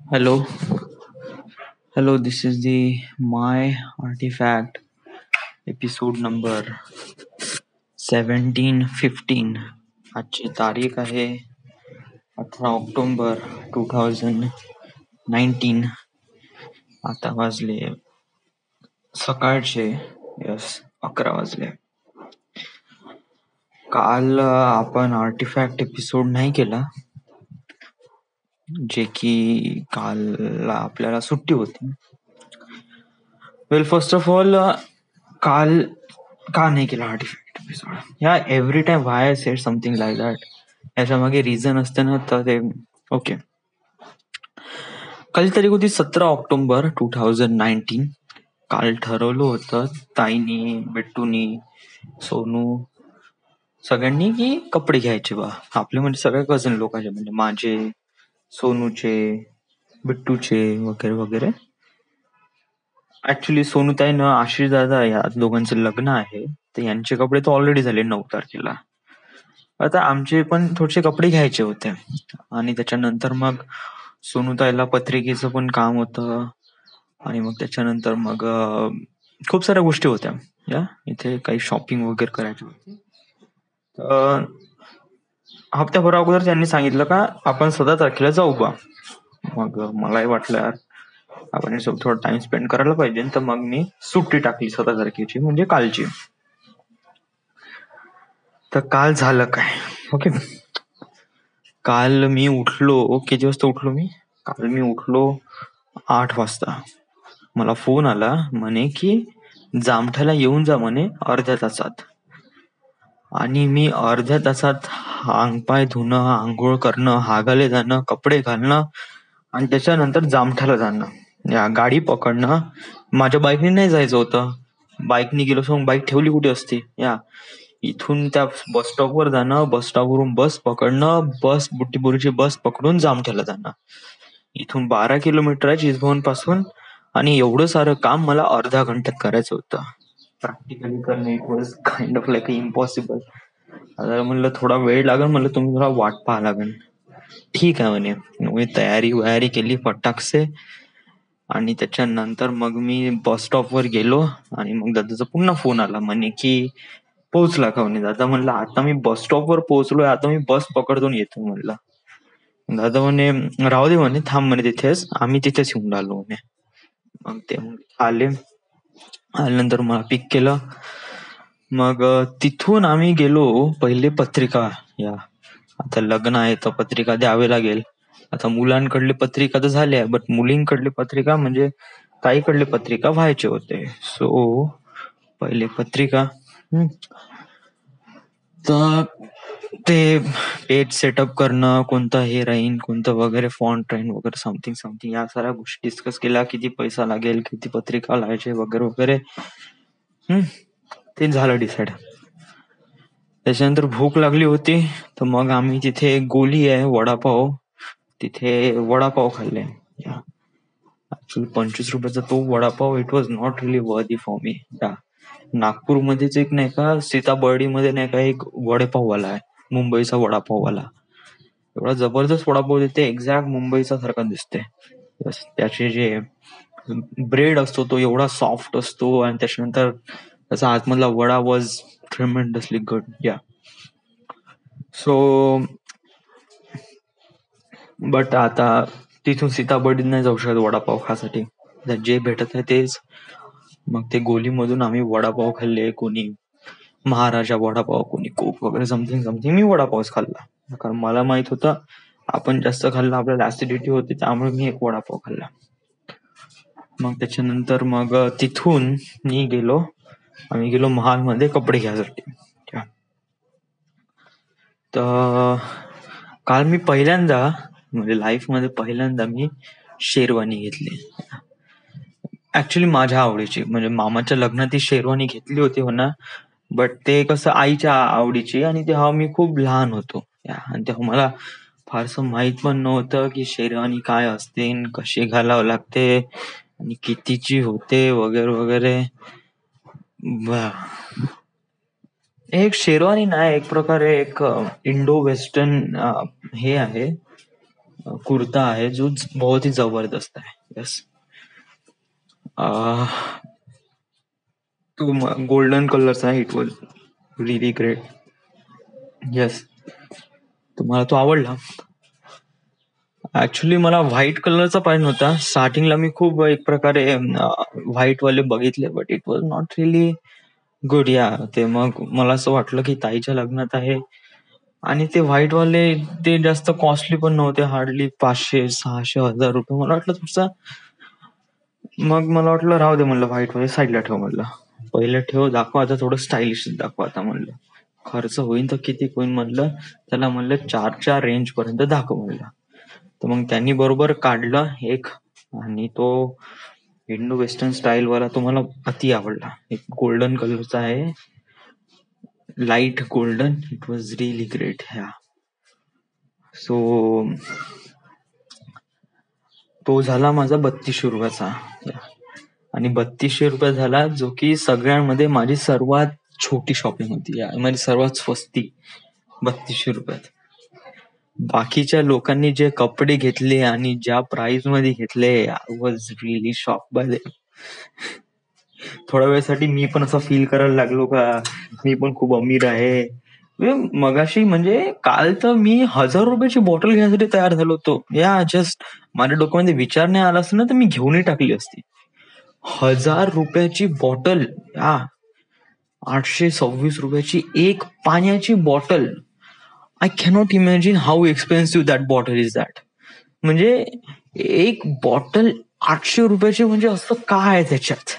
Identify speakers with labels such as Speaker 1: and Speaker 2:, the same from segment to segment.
Speaker 1: Hello, hello. This is the My Artifact episode number 1715. आजची तारीख आहे 18 ऑक्टोबर 2019. आता वाजले सकाळचे 11 वाजले. काल आपण आर्टिफॅक्ट एपिसोड नाही केला, जे की काल आपल्याला सुट्टी होती. वेल, फर्स्ट ऑफ ऑल, काल का नाही केला आर्टिफॅक्ट एपिसोड? या every time why I said something like that, याच्या मागे रिझन असते ना, तर ते ओके. काल तारीख होती 17 ऑक्टोबर 2019. काल ठरवलं होतं ताईनी, बिट्टूनी, सोनू सगळ्यांनी की कपडे घ्यायचे बा आपले, म्हणजे सगळ्या कझन लोकांचे, म्हणजे माझे, सोनूचे, बिट्टूचे वगैरे वगैरे. ऍक्च्युली सोनूताई न आशिष दादा या दोघांचं लग्न आहे, तर यांचे कपडे तर ऑलरेडी झाले 9 तारखेला. आता आमचे पण थोडेसे कपडे घ्यायचे होते, आणि त्याच्यानंतर मग सोनूताईला पत्रिकेचं पण काम होतं, आणि मग त्याच्यानंतर मग खूप साऱ्या गोष्टी होत्या. या इथे काही शॉपिंग वगैरे करायची होती. हप्त्याभर अगोदर त्यांनी सांगितलं का आपण 17 तारखेला जाऊ बा. मग मलाही वाटलं यार आपण थोडा टाइम स्पेंड करायला पाहिजे, तर मग मी सुट्टी टाकली 17 तारखेची, म्हणजे कालची. तर काल झालं काय, ओके. काल मी उठलो, किती वाजता उठलो मी? काल मी उठलो 8 वाजता. मला फोन आला म्हणे की जामठ्याला येऊन जा म्हणे अर्ध्या तासात. आणि मी अर्ध्या तासात अंगपाय धुणं, आंघोळ करणं, हागाले जाणं, कपडे घालणं, आणि त्याच्यानंतर जामठ्याला जाणं, या गाडी पकडणं. माझ्या बाईकने नाही जायचं होतं, बाईकने गेलो मग बाईक ठेवली कुठे असते. या इथून त्या बस स्टॉपवर जाणं, बस स्टॉपवरून बस पकडणं, बस बुट्टीबोरीची बस पकडून जामठ्याला जाणं. इथून 12 किलोमीटर आहे चिचभवन पासून, आणि एवढं सारं काम मला अर्ध्या घंट्यात करायचं होतं. प्रॅक्टिकली करणे it was kind of like impossible. आता म्हणलं थोडा वेळ लागेल, म्हणलं तुम्ही थोडा वाट पाहा लागेल. ठीक आहे म्हणे. मी तयारी वयारी केली फटाकसे, आणि त्याच्यानंतर मग मी बस स्टॉपवर गेलो, आणि मग दादाचा पुन्हा फोन आला म्हणे की पोहोचला का म्हणे. दादा म्हणलं आता मी बस स्टॉपवर पोहोचलोय, आता मी बस पकडून येतो म्हणलं. दादा म्हणे राहू दे म्हणे, थांब म्हणे तिथेच, आम्ही तिथेच येऊन राहिलो म्हणे. मग ते आले, आल्यानंतर मला पिक केलं. मग तिथून आम्ही गेलो पहिले पत्रिका. या आता लग्न आहे तर पत्रिका द्यावे लागेल. आता मुलांकडले पत्रिका तर झाले आहे, बट मुलींकडले पत्रिका म्हणजे ताईकडले पत्रिका व्हायचे होते. सो पहिले पत्रिका, तर ते पेज सेटअप करणं, कोणतं हे राहीन, कोणतं वगैरे फॉन्ट राहीन वगैरे, समथिंग समथिंग, या साऱ्या गोष्टी डिस्कस केल्या. किती पैसा लागेल, किती पत्रिका लावायचे वगैरे वगैरे. ते झालं डिसाईड. त्याच्यानंतर भूक लागली होती, तर मग आम्ही तिथे गोली आहे वडापाव, तिथे वडापाव खाल्ले. ऍक्च्युली 25 रुपयाचा तो वडापाव, इट वॉज नॉट रिली वर्दी फॉर मी. नागपूरमध्येच एक नाही का, सीताबर्डीमध्ये नाही का एक वडापाववाला आहे, मुंबईचा वडापाववाला. एवढा जबरदस्त वडापाव देते, एक्झॅक्ट मुंबईचा सारखा दिसते. त्याचे जे ब्रेड असतो तो एवढा सॉफ्ट असतो, आणि त्याच्यानंतर त्याचा आतमधला वडा वॉज ट्रेमेंडसली गुड. या सो बट आता तिथून सीताबर्डीत नाही जाऊ शकत वडापाव खासाठी, जे भेटत आहे तेच. मग ते गोलीमधून आम्ही वडापाव खाल्ले, कोणी महाराजा वडापाव, कोणी कोक वगैरे, समथिंग समथिंग. मी वडापावच खाल्ला, कारण मला माहित होतं आपण जास्त खाल्ला आपल्याला ऍसिडिटी होते, त्यामुळे मी एक वडापाव खाल्ला. मग त्याच्यानंतर मग तिथून आम्ही गेलो महालमध्ये कपडे घ्यायसाठी. तर काल मी पहिल्यांदा, म्हणजे लाईफ मध्ये पहिल्यांदा मी शेरवानी घेतली. ऍक्च्युली माझ्या आवडीची, म्हणजे मामाच्या लग्नात ती शेरवानी घेतली होती म्हणा, बट ते कसं आईच्या आवडीची, आणि तेव्हा मी खूप लहान होतो, आणि तेव्हा मला फारसं माहित पण नव्हतं की शेरवानी काय असते, कशी घालावं लागते, आणि कितीची होते वगैरे वगैरे. एक शेरवानी नाही, एक प्रकारे एक इंडो वेस्टर्न हे आहे, कुर्ता है जो बहुत ही जबरदस्त है। यस, तो गोल्डन कलरचा आहे, it was relief great. Yes, तर मला तो आवडला। ऍक्च्युली मला व्हाईट कलरचा पाहिजे होता। स्टार्टिंगला मी खूप एक प्रकारे व्हाईट वाले बघितले, but it was not really good. या ते मग मला असं वाटलं की ताईच्या लग्नात आहे, आणि ते व्हाईट वाले ते जास्त कॉस्टली पण नव्हते, हार्डली 500-600 1000 रुपये। मला वाटलं थोडसा, मग मला वाटलं राहू दे, म्हणलं व्हाईट वाले साईडला ठेव, म्हणलं पहिले ठेव, दाखवा आता थोडं स्टायलिश दाखवा आता, म्हणलं खर्च होईन तर किती होईन, म्हणलं त्याला म्हणलं 4च्या रेंज पर्यंत दाखव म्हणलं। तर मग त्यांनी बरोबर काढलं एक, आणि तो इंडो वेस्टर्न स्टाईल वाला तो मला अति आवडला। एक गोल्डन कलरचा आहे, light golden, it was really great. ह्या सो तो झाला माझा 3200 रुपयाचा, आणि 3200 रुपये झाला, जो की सगळ्यांमध्ये माझी सर्वात छोटी शॉपिंग होती, माझी सर्वात स्वस्ती 3200 रुपयात। बाकीच्या लोकांनी जे कपडे घेतले आणि ज्या प्राइस मध्ये घेतले, I was really shock by. थोड्या वेळासाठी मी पण असं फील करायला लागलो का मी पण खूप अमीर आहे। मगाशी म्हणजे काल तर मी 1000 रुपयाची बॉटल घेण्यासाठी तयार झालो होतो। या जस्ट माझ्या डोक्यामध्ये विचार नाही आला असता ना, तर मी घेऊनही टाकली असती 1000 रुपयाची बॉटल। या 826 रुपयाची एक पाण्याची bottle. I cannot imagine how expensive that bottle is that. म्हणजे एक बॉटल 800 रुपयाची, म्हणजे असं काय आहे त्याच्यात।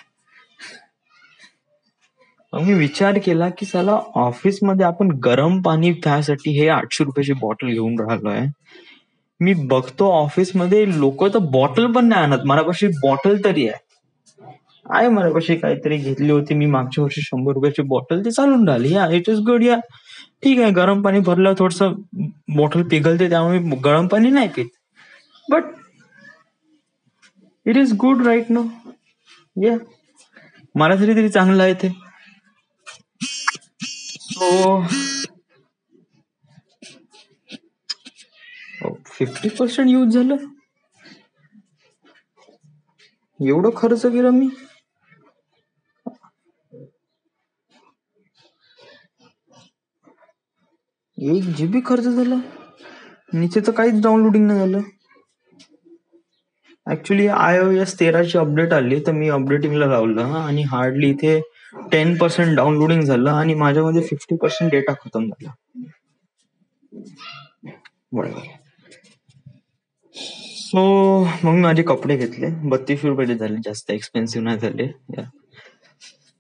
Speaker 1: मग मी विचार केला की साला ऑफिसमध्ये आपण गरम पाणी प्यायसाठी हे 800 रुपयाची बॉटल घेऊन राहिलोय। मी बघतो ऑफिसमध्ये लोक तर बॉटल पण नाही आणत, माझ्यापाशी बॉटल तरी आहे माझ्यापाशी काहीतरी घेतली होती मी मागच्या वर्षी 100 रुपयाची बॉटल, ती चालून राहिली। या इट इज गुड। या ठीक आहे, गरम पाणी भरलं थोडस बॉटल पिघलते, त्यामुळे गरम पाणी नाही पित, but it is good right no. या मला तरी चांगलं आहे ते। सो 50% यूज झालं, एवढं खर्च केलं मी। 1 GB खर्च झाला, नीचे तर काहीच डाउनलोडिंग नाही झालं। ऍक्च्युली iOS 13ची अपडेट आली, तर मी अपडेटिंगला लावलं आणि हार्डली इथे 10% डाउनलोडिंग झालं, आणि माझ्यामध्ये 50% डेटा खतम झाला। बरोबर। सो मग मी माझे कपडे घेतले, 3200 रुपयाचे झाले, जास्त एक्सपेन्सिव्ह नाही झाले।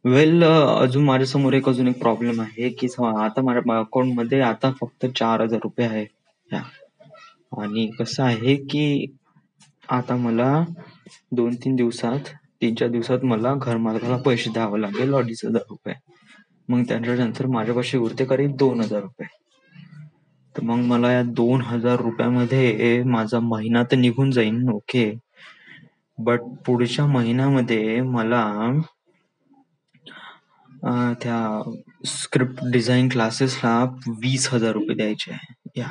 Speaker 1: वेल, अजून माझ्यासमोर अजून एक प्रॉब्लेम आहे की आता माझ्या अकाउंट मध्ये आता फक्त 4000 रुपये आहे। आणि कसं आहे की आता मला 3-4 दिवसात मला घरमालकाला पैसे द्यावे लागेल 2500 रुपये। मग त्याच्यानंतर माझ्यापाशी उरते करीब 2000 रुपये। तर मग मला या 2000 रुपयामध्ये माझा महिना तर निघून जाईल, ओके, बट पुढच्या महिन्यामध्ये मला त्या स्क्रिप्ट डिझाईन क्लासेसला 20,000 रुपये द्यायचे आहे। या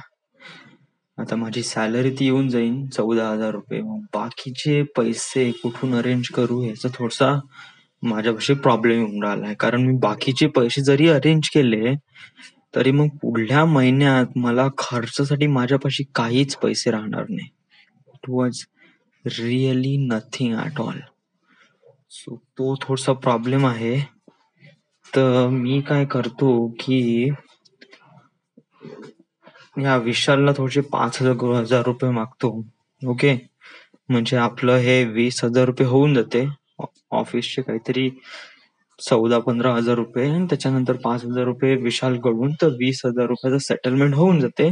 Speaker 1: आता माझी सॅलरी ती येऊन जाईल 14,000 रुपये। मग बाकीचे पैसे कुठून अरेंज करू याचा थोडासा माझ्यापाशी प्रॉब्लेम येऊन राहिलाय, कारण मी बाकीचे पैसे जरी अरेंज केले तरी मग पुढल्या महिन्यात मला खर्चासाठी माझ्यापाशी काहीच पैसे राहणार नाही। It was really nothing at all. So तो थोडासा प्रॉब्लेम आहे। तर मी काय करतो की या विशालला थोडेसे 5,000 मागतो, ओके, म्हणजे आपलं हे 20,000 रुपये होऊन जाते, ऑफिसचे काहीतरी 14-15,000 रुपये, आणि त्याच्यानंतर 5,000 रुपये विशाल कडून, तर 20,000 रुपयाचं सेटलमेंट होऊन जाते,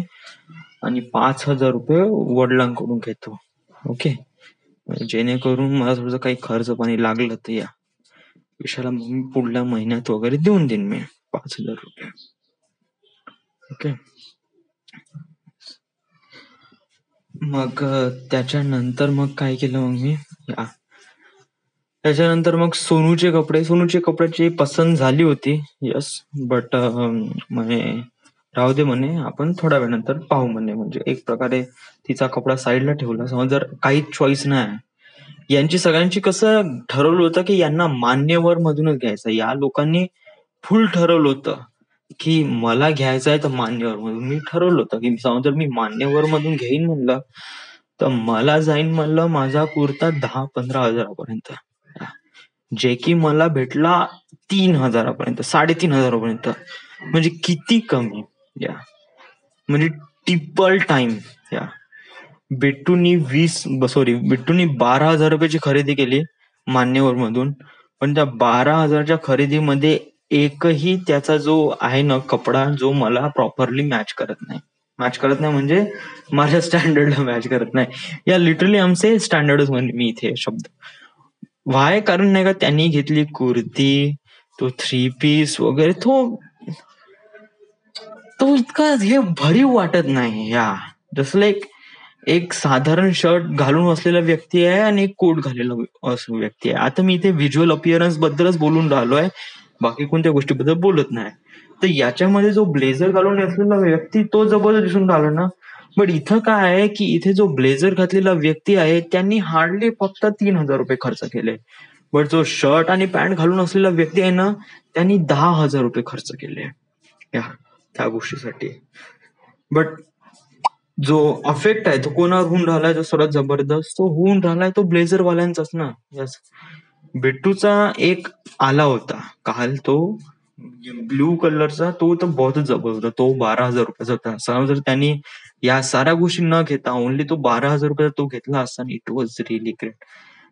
Speaker 1: आणि 5,000 रुपये वडिलांकडून घेतो, ओके, जेणेकरून मला थोडं काही खर्च पाणी लागलं तर या विशाला मी पुढल्या महिन्यात वगैरे देऊन देईन मी 5,000 रुपये, ओके। मग त्याच्यानंतर मग काय केलं मग मी, त्याच्यानंतर मग सोनूचे कपड्याची पसंत झाली होती, यस, बट म्हणजे राहू दे म्हणे, आपण थोड्या वेळानंतर पाहू म्हणे. म्हणजे एक प्रकारे तिचा कपडा साईडला ठेवला. समज जर काहीच चॉईस नाही, यांची सगळ्यांची कसं ठरवलं होतं की यांना मान्यवर मधूनच घ्यायचं. या लोकांनी फुल ठरवलं होतं की मला घ्यायचं आहे तर मान्यवर मधून. मी ठरवलं होतं की समज जर मी मान्यवर मधून घेईन म्हणलं तर मला जाईन म्हणलं माझा कुर्ता 10-15 हजारापर्यंत, जे की मला भेटला 3 हजारापर्यंत, 3,500 म्हणजे किती कमी. या म्हणजे ट्रिपल टाइम. या बिट्टूनी 12,000 रुपयाची खरेदी केली मान्यवर मधून, पण त्या 12,000च्या खरेदीमध्ये एकही त्याचा जो आहे ना कपडा, जो मला प्रॉपरली मॅच करत नाही म्हणजे माझ्या स्टँडर्डला मॅच करत नाही. या लिटरली आमचे स्टँडर्डच म्हणजे मी इथे शब्द व्हाय, कारण नाही का त्यांनी घेतली कुर्ती, तो 3 पीस वगैरे, तो इतका हे भरीव वाटत नाही. या जसं लाईक एक साधारण शर्ट घालून असलेला व्यक्ती आहे आणि एक कोट घालेला व्यक्ती आहे. आता मी इथे व्हिज्युअल अपिअरन्स बद्दलच बोलून राहिलोय, बाकी कोणत्या गोष्टीबद्दल बोलत नाही. तर याच्यामध्ये जो ब्लेझर घालून असलेला व्यक्ती तो जबरदस्त दिसून राहिला ना. बट इथं काय आहे की इथे जो ब्लेझर घातलेला व्यक्ती आहे त्यांनी हार्डली फक्त 3,000 रुपये खर्च केले. बट जो शर्ट आणि पॅन्ट घालून असलेला व्यक्ती आहे ना, त्यांनी 10,000 रुपये खर्च केले या त्या गोष्टीसाठी. बट जो अफेक्ट आहे तो कोणावर होऊन राहिलाय, जो सर्वात जबरदस्त तो होऊन राहिलाय तो ब्लेझर वाल्यांचाच ना. यस, बिट्टूचा एक आला होता काल, तो ब्ल्यू कलरचा, तो तर बहुत जबरदस्त होता. तो 12,000 रुपयाचा होता. समज जर त्यांनी या साऱ्या गोष्टी न घेता ओनली तो 12,000 रुपयाचा तो घेतला असता, इट वॉज रिअली ग्रेट.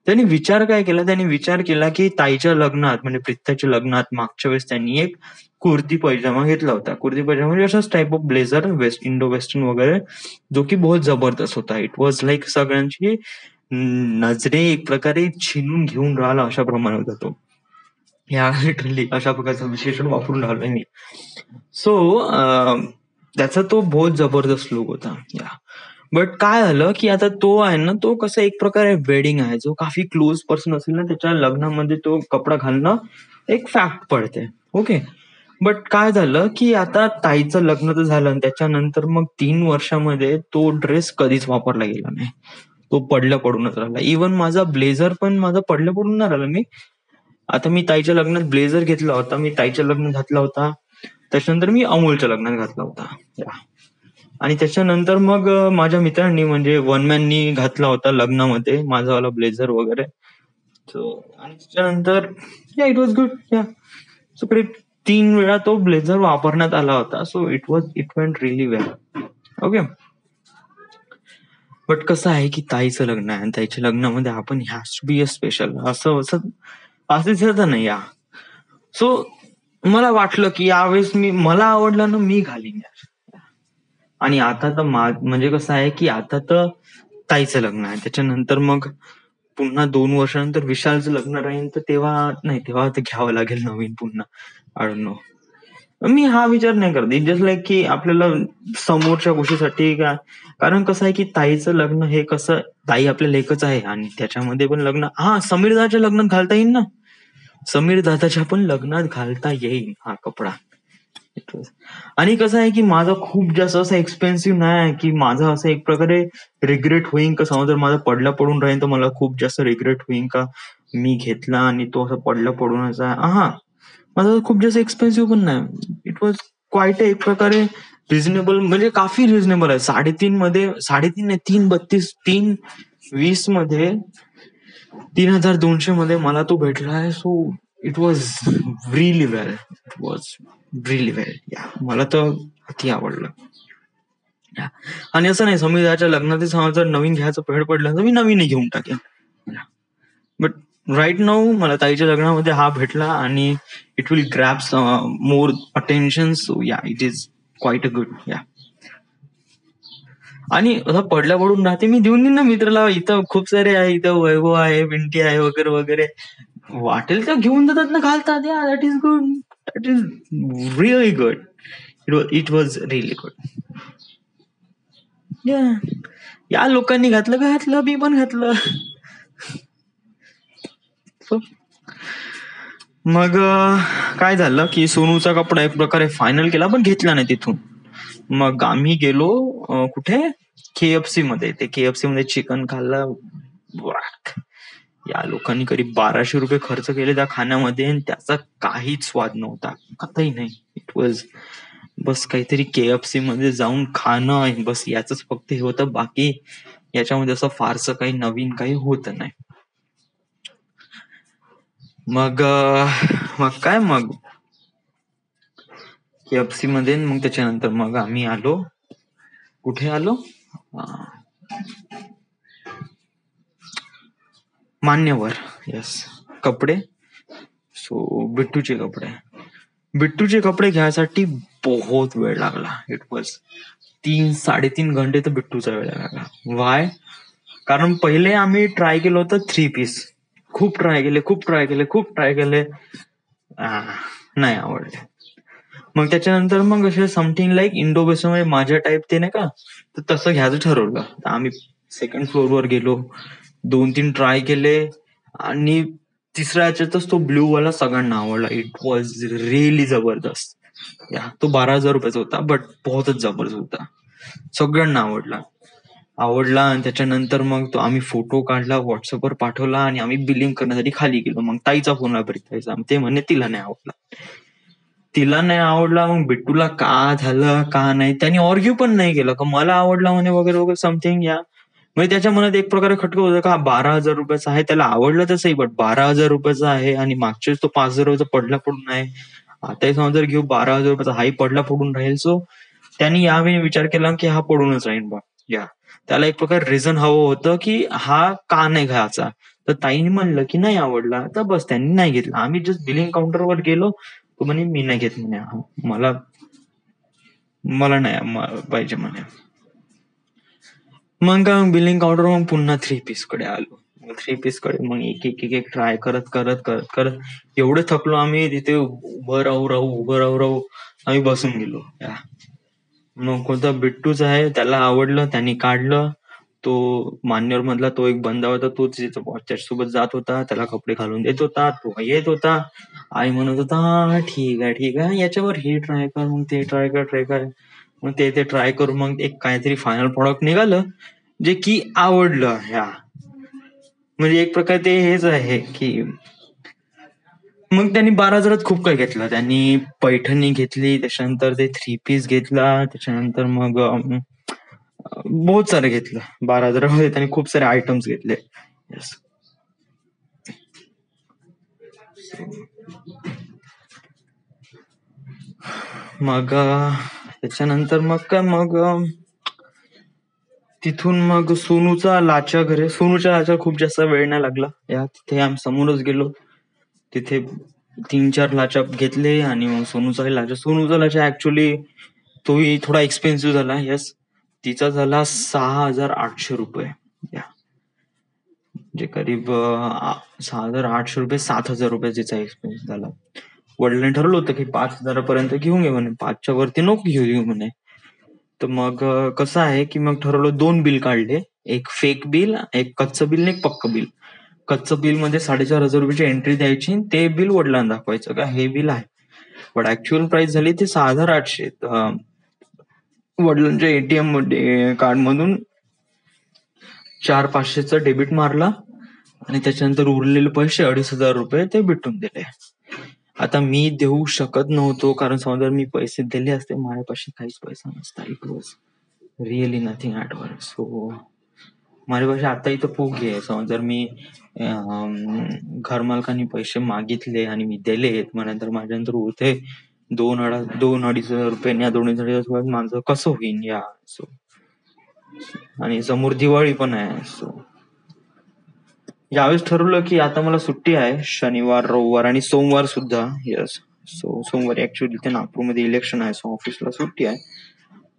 Speaker 1: त्यांनी विचार काय केला, त्यांनी विचार केला की ताईच्या लग्नात म्हणजे प्रीत्याच्या लग्नात मागच्या वेळेस त्यांनी एक कुर्ती पैजामा घेतला होता. कुर्ती पैजामा म्हणजे अशाच type of blazer, Indo western वगैरे, जो की बहुत जबरदस्त होता. इट वॉज लाईक सगळ्यांची नजरे एक प्रकारे छिनून घेऊन राहिला अशा प्रमाणे होता तो. या लिटरली अशा प्रकारचं विशेषण वापरून राहिलोय मी. सो त्याचा तो बहुत जबरदस्त लुक होता. या बट काय झालं की आता तो आहे ना, तो कसं एक प्रकारे वेडिंग आहे, जो काफी क्लोज पर्सन असेल ना त्याच्या लग्नामध्ये तो कपडा घालणं एक फॅक्ट पडते. ओके. बट काय झालं की आता ताईचं लग्न तर झालं आणि त्याच्यानंतर मग 3 वर्षामध्ये तो ड्रेस कधीच वापरला गेला नाही. तो पडल्या पडूनच राहिला. इव्हन माझा ब्लेझर पण माझा पडल्या पडून नाही राहिला. आता मी ताईच्या लग्नात ब्लेझर घेतला होता, मी ताईच्या लग्नात घातला होता, त्याच्यानंतर मी अमोलच्या लग्नात घातला होता. आणि त्याच्यानंतर मग माझ्या मित्रांनी म्हणजे वनमॅननी घातला होता लग्नामध्ये माझावाला ब्लेझर वगैरे. सो आणि त्याच्यानंतर या इट वॉज गुड. या सो 3 वेळा तो ब्लेझर वापरण्यात आला होता. So it went really well. Okay. But कसं आहे की ताईचं लग्न आहे आणि ताईच्या लग्नामध्ये आपण has to be a special, असं तर नाही. या सो मला वाटलं की यावेळेस मला आवडलं ना, मी घालीन यार. आणि आता तर म्हणजे कसं आहे की आता तर ताईचं लग्न आहे, त्याच्यानंतर मग पुन्हा 2 वर्षानंतर विशालचं लग्न राहील, तर तेव्हा ते घ्यावं लागेल नवीन पुन्हा. I don't know. मी हा विचार नाही करत. इट जस्ट लाईक की आपल्याला समोरच्या गोष्टीसाठी का, कारण कसं आहे की ताईचं लग्न हे कसं, ताई आपल्या लेकच आहे आणि त्याच्यामध्ये पण लग्न, समीर दादाच्या लग्नात घालता येईल ना, समीर दादाच्या पण लग्नात घालता येईल हा कपडा. आणि कसं आहे की माझा खूप जास्त असं एक्सपेन्सिव्ह नाही आहे की माझा असं एक प्रकारे रिग्रेट होईन का, समजा जर माझा पडला पडून राहील तर मला खूप जास्त रिग्रेट होईन का मी घेतला आणि तो असं पडला पडूनच आहे. माझा खूप जास्त एक्सपेन्सिव्ह पण नाही. इट वॉज क्वाईट एक प्रकारे रिझनेबल, म्हणजे काफी रिझनेबल आहे. 3.5 नाही, 3.32, 3.20 मध्ये, 3,200 मध्ये मला तो भेटला आहे. सो इट वॉज रिअली वेल. या मला तर अति आवडलं. आणि असं नाही समीराच्या लग्नात जर नवीन घ्यायचं पेड पडलं तर मी नवीनही घेऊन टाकेन. बट राईट नाऊ मला ताईच्या लग्नामध्ये हा भेटला आणि it will grab more attention. So yeah it is quite a good. या आणि पडल्या पडून राहते, मी देऊन देईन ना मित्राला. इथं खूप सारे आहे, इथं वैभव आहे, पिंटी आहे वगैरे वगैरे, वाटेल तर घेऊन देतात ना, घालतात. या that is good. That is really good. It was really good. या लोकांनी घातलं, मी पण घातलं. मग काय झालं की सोनूचा कपडा एक प्रकारे फायनल केला, पण घेतला नाही तिथून. मग आम्ही गेलो कुठे, KFC मध्ये. ते KFC मध्ये चिकन खाल्लं. वाक. या लोकांनी करीब 1200 रुपये खर्च केले त्या खाण्यामध्ये आणि त्याचा काहीच स्वाद नव्हता, कतही नाही. इट वॉज बस काहीतरी KFC मध्ये जाऊन खाणं, बस याच फक्त हे होतं. बाकी याच्यामध्ये असं फारसं काही नवीन काही होत नाही. मग मग KFC मध्ये मग त्याच्यानंतर मग आम्ही आलो, कुठे आलो, मान्यवर. येस, कपडे. सो बिट्टूचे कपडे घ्यायसाठी बहुत वेळ लागला. इट वॉज 3-3.5 घंटे तर बिट्टूचा वेळ लागला. वाय? कारण पहिले आम्ही ट्राय केलं होतं 3 पीस. खूप ट्राय केले. नाही आवडले. मग त्याच्यानंतर मग असे समथिंग लाईक इंडो वेस्टर्न मध्ये माझ्या टाईप ते नाही का, तर तसं घ्यायचं ठरवलं. तर आम्ही सेकंड फ्लोअरवर गेलो, 2-3 ट्राय केले आणि तिसऱ्या याच्यातच तो ब्ल्यू वाला सगळ्यांना आवडला. इट वॉज रिअली जबरदस्त. या तो 12,000 रुपयाचा होता, बट बहुतच जबरदस्त होता. सगळ्यांना आवडला आणि त्याच्यानंतर मग तो आम्ही फोटो काढला, व्हॉट्सअपवर पाठवला आणि आम्ही बिलिंग करण्यासाठी खाली गेलो. मग ताईचा फोन आला, ताईचा. ते म्हणे तिला नाही आवडला. मग बिट्टूला का झालं का नाही, त्यांनी ऑर्ग्यू पण नाही केलं का मला आवडला म्हणे वगैरे वगैरे समथिंग. या म्हणजे त्याच्या मनात एक प्रकारे खटकं होतं का 12,000 रुपयाचा आहे, त्याला आवडलं तसंही, बट 12,000 रुपयाचा आहे आणि मागच्याच तो 5,000 रुपयाचा पडला पडून आहे. आताही समजा जर घेऊ 12,000 रुपयाचा हाही पडला पडून राहील. सो त्यांनी यावेळी विचार केला की हा पडूनच राहील बा. या त्याला एक प्रकारे रिझन हवं होतं की हा का नाही घ्यायचा. तर ताईने म्हणलं की नाही आवडला, तर बस त्यांनी नाही घेतला. आम्ही जस्ट बिलिंग काउंटरवर गेलो, तो म्हणे मी नाही घेत म्हणे, मला नाही पाहिजे म्हणे. मग काय बिलिंग काउंटर मग पुन्हा 3 पीस कडे आलो. 3 पीस कडे मग एक ट्राय करत एवढे थकलो आम्ही तिथे. उभं राहू आम्ही बसून गेलो. मग कोणता बिट्टूच आहे, त्याला आवडलं, त्यांनी काढलं. तो मान्यवर मधला तो एक बंदा होता, तो त्याच्यासोबत जात होता, त्याला कपडे घालून देत होता, तो येत होता. आई म्हणत होता हा ठीक आहे याच्यावर हे ट्राय कर, मग ते ट्राय कर. मग ते ट्राय करून मग एक काहीतरी फायनल प्रॉडक्ट निघालं जे की आवडलं. म्हणजे एक प्रकारे ते हेच आहे की मग त्यांनी 12,000 खूप काही घेतलं. त्यांनी पैठणी घेतली, त्याच्यानंतर ते 3 पीस घेतला, त्याच्यानंतर मग बहुत सारे घेतलं. 12,000 त्यांनी खूप सारे आयटम्स घेतले. येस. मग त्याच्यानंतर मग तिथून मग सोनूच्या लाचा खूप जास्त वेळ नाही लागला. तिथे आम्ही समोरच गेलो, तिथे 3-4 लाचा घेतले आणि मग सोनूचा लाचा ऍक्च्युली तोही थोडा एक्सपेन्सिव्ह झाला. येस, तिचा झाला 6,800 रुपये. म्हणजे करीब 6,800 रुपये, 7,000 रुपये तिचा एक्सपेन्स झाला. वडिलांनी ठरवलं होतं की 5,000 पर्यंत घेऊन घे म्हणे, 5च्या वरती नको घेऊ म्हणे. तर मग कसं आहे की मग ठरवलं, 2 बिल काढले, एक फेक बिल, एक कच्चं बिल आणि एक पक्क बिल. कच्चं बिल मध्ये 4,500 रुपयाची एंट्री द्यायची, ते बिल वडिलांना दाखवायचं का हे बिल आहे. पण ऍक्च्युअल प्राइस झाली ती 6,800. वडिलांच्या ATM कार्ड मधून 4,500चा डेबिट मारला आणि त्याच्यानंतर उरलेले पैसे 2,500 रुपये ते भेटून दिले. आता मी देऊ शकत नव्हतो, कारण समजा मी पैसे दिले असते, माझ्यापाशी काहीच पैसा नसता. It was really nothing at all. So माझ्यापाशी आता इथं पोगी आहे. समजा जर मी घर मालकांनी पैसे मागितले आणि मी दिले, मग नंतर माझ्यानंतर उरते 2,500 रुपये. या 2,500 माझं कसं होईन. सो आणि समोर दिवाळी पण आहे. सो यावेळेस ठरवलं की आता मला सुट्टी आहे, शनिवार, रविवार आणि सोमवार सुद्धा. येस. सो सोमवारी ऍक्च्युअली ते नागपूरमध्ये इलेक्शन आहे, सो ऑफिसला सुट्टी आहे.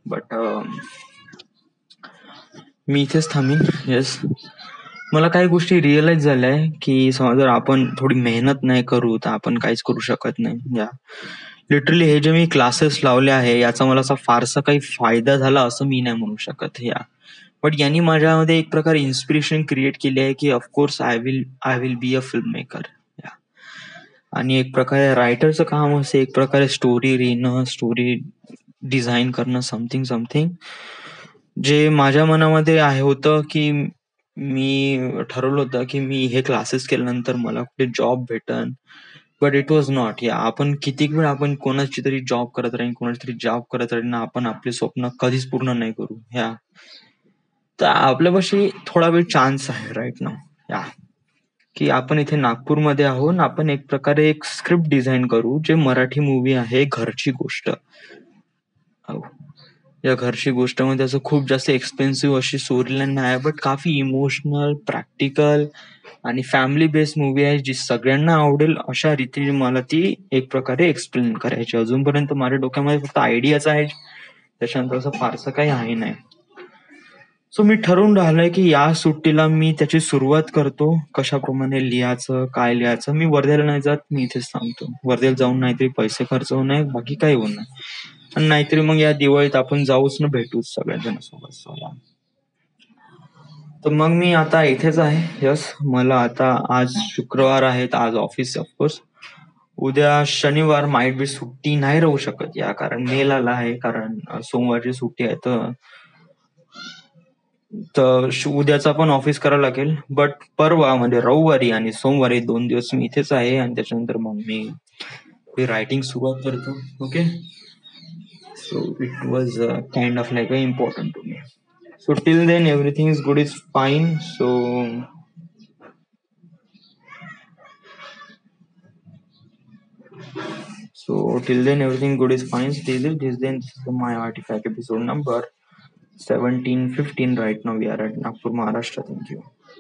Speaker 1: बट मी इथेच थांबीन. येस, मला काही गोष्टी रिअलाइज झाल्या की समजा जर आपण थोडी मेहनत नाही करू तर आपण काहीच करू शकत नाही. लिटरली हे जे मी क्लासेस लावले आहे याचा मला असा फारसा काही फायदा झाला असं मी नाही म्हणू शकत. बट यांनी माझ्यामध्ये एक प्रकारे इन्स्पिरेशन क्रिएट केली आहे की of course I will be a film maker. आणि एक प्रकारे रायटरचं काम असं एक प्रकारे स्टोरी लिहिणं, स्टोरी डिझाईन करणं समथिंग समथिंग जे माझ्या मनामध्ये आहे होतं, की मी ठरवलं होतं, की मी हे क्लासेस केल्यानंतर मला कुठे जॉब भेटन. But it was not. आपण कितीक वेळ आपण कोणाची तरी जॉब करत राहीन, कोणाची तरी जॉब करत राहीन ना आपण आपले स्वप्न कधीच पूर्ण नाही करू. तर आपल्यापाशी थोडा वेळ चान्स आहे राइट नाऊ. या की आपण इथे नागपूरमध्ये आहोत. आपण एक प्रकारे एक स्क्रिप्ट डिझाइन करू, जे मराठी मूव्ही आहे घरची गोष्ट. हो. या घरची गोष्टमध्ये असं खूप जास्त एक्सपेन्सिव्ह अशी स्टोरी लाईन नाही आहे, बट काफी इमोशनल, प्रॅक्टिकल आणि फॅमिली बेस्ड मूव्ही आहे, जी सगळ्यांना आवडेल अशा रीतीने मला ती एक प्रकारे एक्सप्लेन करायची. अजूनपर्यंत माझ्या डोक्यामध्ये फक्त आयडियाच आहे. त्याच्यानंतर असं फारसं काही आहे नाही. सो मी ठरवून राहिलोय की या सुट्टीला मी त्याची सुरुवात करतो. कशाप्रमाणे लिहायचं, काय लिहायचं. मी वर्ध्याला नाही जात, मी इथेच थांबतो. वर्ध्याला जाऊन नाहीतरी पैसे खर्च होऊ नये, बाकी काही होऊ नये. आणि नाहीतरी मग या दिवाळीत आपण जाऊच ना भेटूच सगळ्याजण सोबत. सो या. तर मग मी आता इथेच आहे. यस, मला आता आज शुक्रवार आहेत, आज ऑफिस ऑफकोर्स. उद्या शनिवार माइट बी सुट्टी नाही राहू शकत कारण मेल आला आहे, कारण सोमवारची सुट्टी आहे. तर उद्याचा पण ऑफिस करावं लागेल. बट परवा म्हणजे रविवारी आणि सोमवारी 2 दिवस मी इथेच आहे आणि त्याच्यानंतर मग मी रायटिंग सुरुवात करतो. Okay. So it was kind of like important to me. So till then everything is good is fine. So till then everything good is fine. This is my artifact episode number 1715. Right now we are at Nagpur, Maharashtra. Thank you.